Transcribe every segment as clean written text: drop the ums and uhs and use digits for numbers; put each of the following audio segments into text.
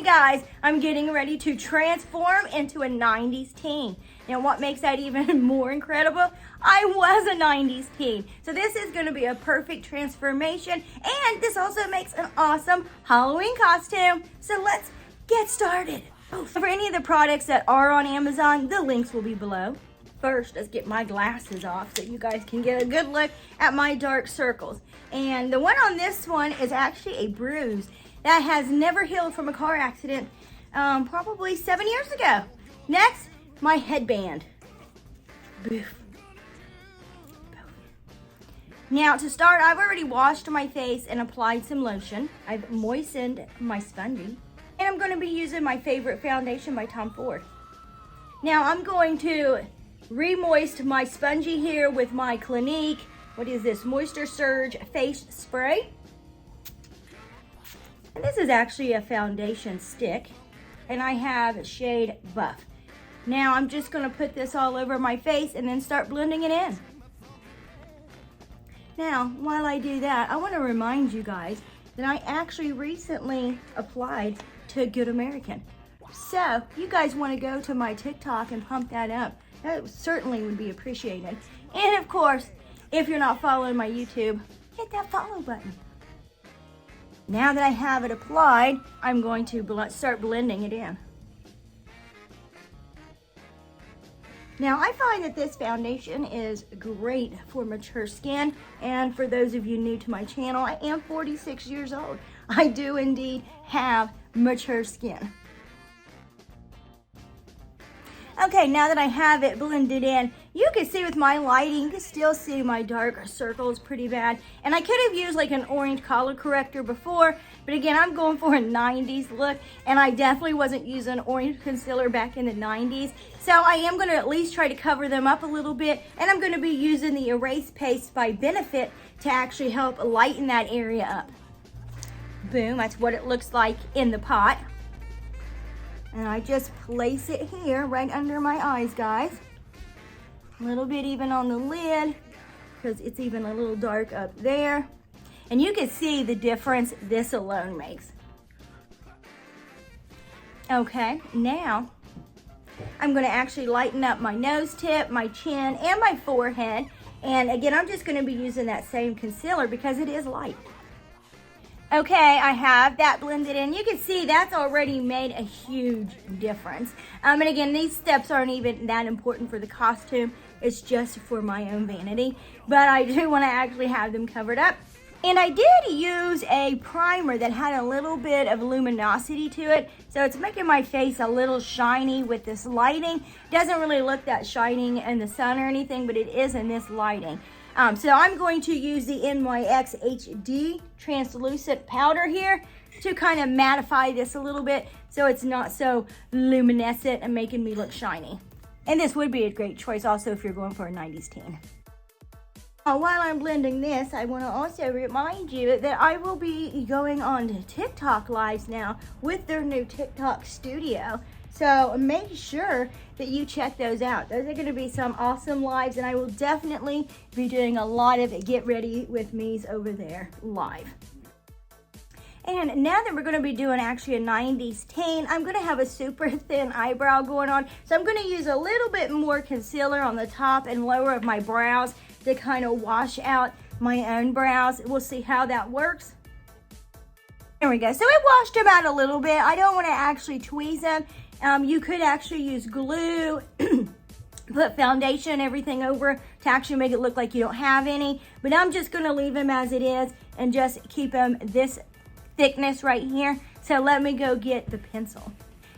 guys, I'm getting ready to transform into a 90s teen. And what makes that even more incredible? I was a 90s teen. So this is going to be a perfect transformation. And this also makes an awesome Halloween costume. So let's get started. For any of the products that are on Amazon, the links will be below. First, let's get my glasses off so you guys can get a good look at my dark circles. And the one on this one is actually a bruise that has never healed from a car accident, probably 7 years ago. Next, my headband. Boof. Now to start, I've already washed my face and applied some lotion. I've moistened my spongy. And I'm going to be using my favorite foundation by Tom Ford. Now I'm going to re-moist my spongy here with my Clinique, what is this, Moisture Surge Face Spray. And this is actually a foundation stick. And I have shade Buff. Now I'm just going to put this all over my face and then start blending it in. Now, while I do that, I want to remind you guys that I actually recently applied to Good American. So, you guys want to go to my TikTok and pump that up. That certainly would be appreciated. And of course, if you're not following my YouTube, hit that follow button. Now that I have it applied, I'm going to start blending it in. Now, I find that this foundation is great for mature skin. And for those of you new to my channel, I am 46 years old. I do indeed have mature skin. Okay, now that I have it blended in, you can see with my lighting, you can still see my dark circles pretty bad. And I could have used like an orange color corrector before, but again, I'm going for a 90s look, and I definitely wasn't using orange concealer back in the 90s. So I am gonna at least try to cover them up a little bit, and I'm gonna be using the Erase Paste by Benefit to actually help lighten that area up. Boom, that's what it looks like in the pot. And I just place it here right under my eyes, guys. A little bit even on the lid, because it's even a little dark up there. And you can see the difference this alone makes. Okay, now I'm gonna actually lighten up my nose tip, my chin, and my forehead. And again, I'm just gonna be using that same concealer because it is light. Okay, I have that blended in. You can see that's already made a huge difference. And again, these steps aren't even that important for the costume. It's just for my own vanity. But I do want to actually have them covered up. And I did use a primer that had a little bit of luminosity to it. So it's making my face a little shiny with this lighting. Doesn't really look that shining in the sun or anything, but it is in this lighting. So I'm going to use the NYX HD translucent powder here to kind of mattify this a little bit so it's not so luminescent and making me look shiny. And this would be a great choice also if you're going for a 90s teen. While I'm blending this, I want to also remind you that I will be going on to TikTok lives now with their new TikTok studio. So make sure that you check those out. Those are going to be some awesome lives, and I will definitely be doing a lot of Get Ready With Me's over there live. And now that we're going to be doing actually a 90s teen, I'm going to have a super thin eyebrow going on. So I'm going to use a little bit more concealer on the top and lower of my brows to kind of wash out my own brows. We'll see how that works. There we go. So it washed them out a little bit. I don't want to actually tweeze them. You could actually use glue, put foundation and everything over to actually make it look like you don't have any. But I'm just going to leave them as it is and just keep them this thickness right here. So let me go get the pencil.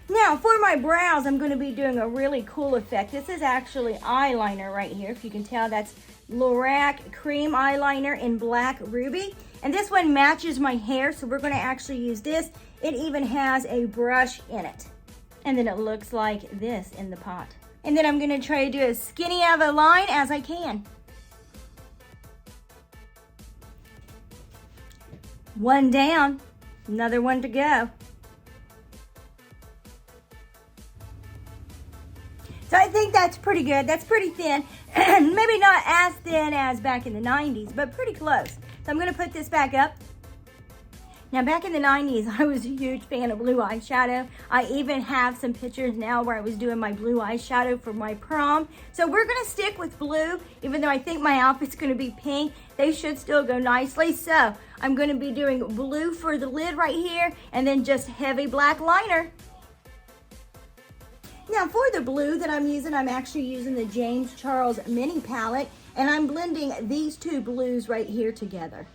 Now for my brows, I'm going to be doing a really cool effect. This is actually eyeliner right here. If you can tell, that's Lorac Cream Eyeliner in Black Ruby. And this one matches my hair, so we're going to actually use this. It even has a brush in it. And then it looks like this in the pot. And then I'm going to try to do as skinny of a line as I can. One down, another one to go. So I think that's pretty good. That's pretty thin. Maybe not as thin as back in the 90s, but pretty close. So I'm going to put this back up. Now back in the 90s, I was a huge fan of blue eyeshadow. I even have some pictures now where I was doing my blue eyeshadow for my prom. So we're gonna stick with blue, even though I think my outfit's gonna be pink. They should still go nicely. So I'm gonna be doing blue for the lid right here, and then just heavy black liner. Now for the blue that I'm using, I'm actually using the James Charles mini palette, and I'm blending these two blues right here together.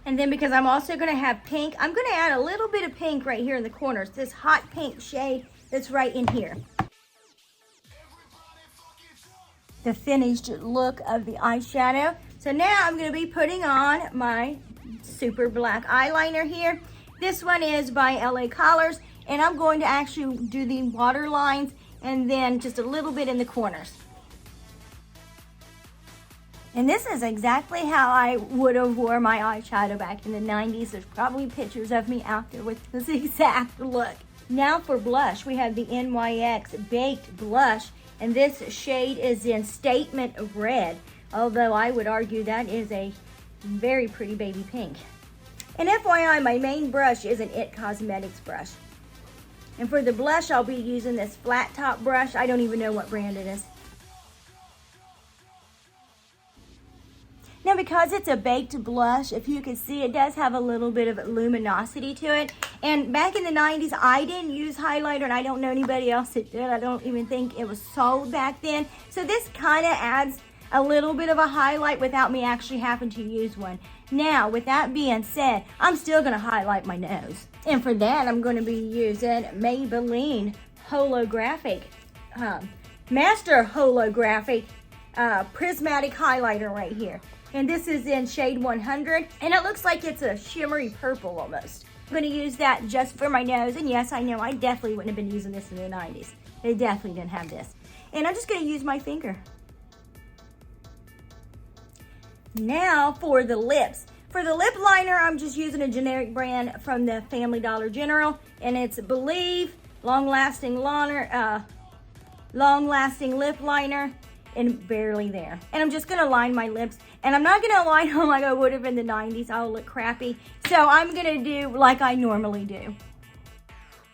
And then because I'm also gonna have pink, I'm gonna add a little bit of pink right here in the corners, this hot pink shade that's right in here. The finished look of the eyeshadow. So now I'm gonna be putting on my super black eyeliner here. This one is by LA Colors, and I'm going to actually do the water lines and then just a little bit in the corners. And this is exactly how I would have wore my eyeshadow back in the 90s. There's probably pictures of me out there with this exact look. Now for blush, we have the NYX Baked Blush, and this shade is in Statement Red, although I would argue that is a very pretty baby pink. And FYI, my main brush is an IT Cosmetics brush. And for the blush, I'll be using this flat top brush. I don't even know what brand it is. Now because it's a baked blush, if you can see, it does have a little bit of luminosity to it. And back in the 90s, I didn't use highlighter, and I don't know anybody else that did. I don't even think it was sold back then. So this kind of adds a little bit of a highlight without me actually having to use one. Now, with that being said, I'm still gonna highlight my nose. And for that, I'm gonna be using Maybelline Holographic, Master Holographic Prismatic Highlighter right here. And this is in shade 100, and it looks like it's a shimmery purple almost. I'm gonna use that just for my nose, and yes, I know I definitely wouldn't have been using this in the 90s. They definitely didn't have this. And I'm just gonna use my finger. Now for the lips. For the lip liner, I'm just using a generic brand from the Family Dollar General, and it's Believe long-lasting lip liner, and barely there. And I'm just gonna line my lips, and I'm not gonna line them like I would have in the 90s. I'll look crappy. So I'm gonna do like I normally do.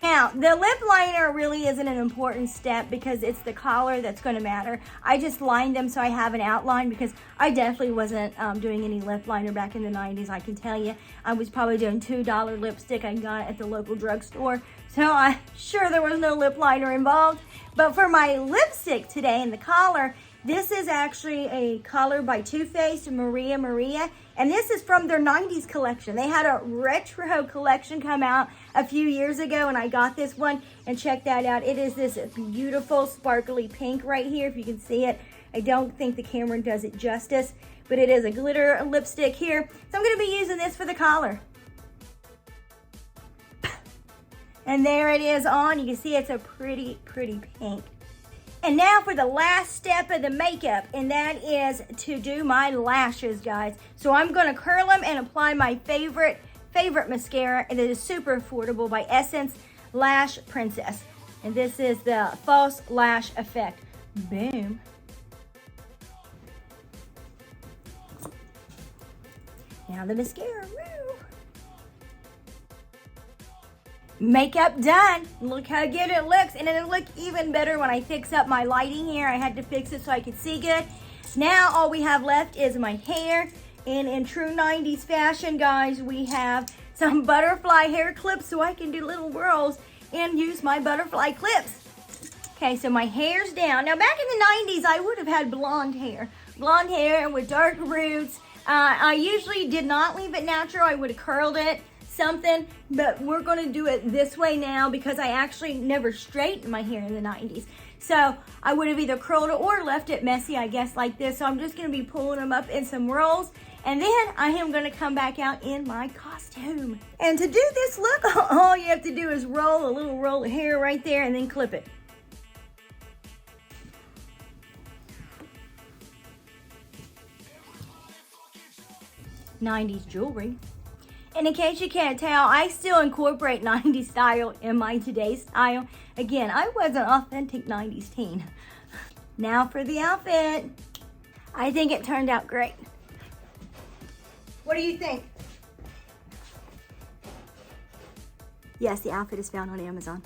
Now, the lip liner really isn't an important step because it's the collar that's gonna matter. I just lined them so I have an outline because I definitely wasn't doing any lip liner back in the 90s, I can tell you. I was probably doing $2 lipstick I got at the local drugstore. So I'm sure there was no lip liner involved. But for my lipstick today and the collar, this is actually a color by Too Faced, Maria Maria, and this is from their 90s collection. They had a retro collection come out a few years ago, and I got this one, and check that out. It is this beautiful sparkly pink right here, if you can see it. I don't think the camera does it justice, but it is a glitter lipstick here. So I'm gonna be using this for the collar. And there it is on. You can see it's a pretty, pretty pink. And now for the last step of the makeup, and that is to do my lashes, guys. So I'm gonna curl them and apply my favorite mascara, and it is super affordable, by Essence Lash Princess. And this is the False Lash Effect. Boom. Now the mascara, woo. Makeup done. Look how good it looks, and it'll look even better when I fix up my lighting here. I had to fix it so I could see good. Now all we have left is my hair, and in true 90s fashion, guys, we have some butterfly hair clips so I can do little whirls and use my butterfly clips. Okay, so my hair's down. Now back in the 90s, I would have had blonde hair and with dark roots. I usually did not leave it natural. I would have curled it, something, but we're going to do it this way now because I actually never straightened my hair in the 90s. So I would have either curled it or left it messy, I guess, like this. So I'm just going to be pulling them up in some rolls, and then I am going to come back out in my costume. And to do this look, all you have to do is roll a little roll of hair right there and then clip it. '90s jewelry. And in case you can't tell, I still incorporate 90s style in my today's style. Again, I was an authentic 90s teen. Now for the outfit. I think it turned out great. What do you think? Yes, the outfit is found on Amazon.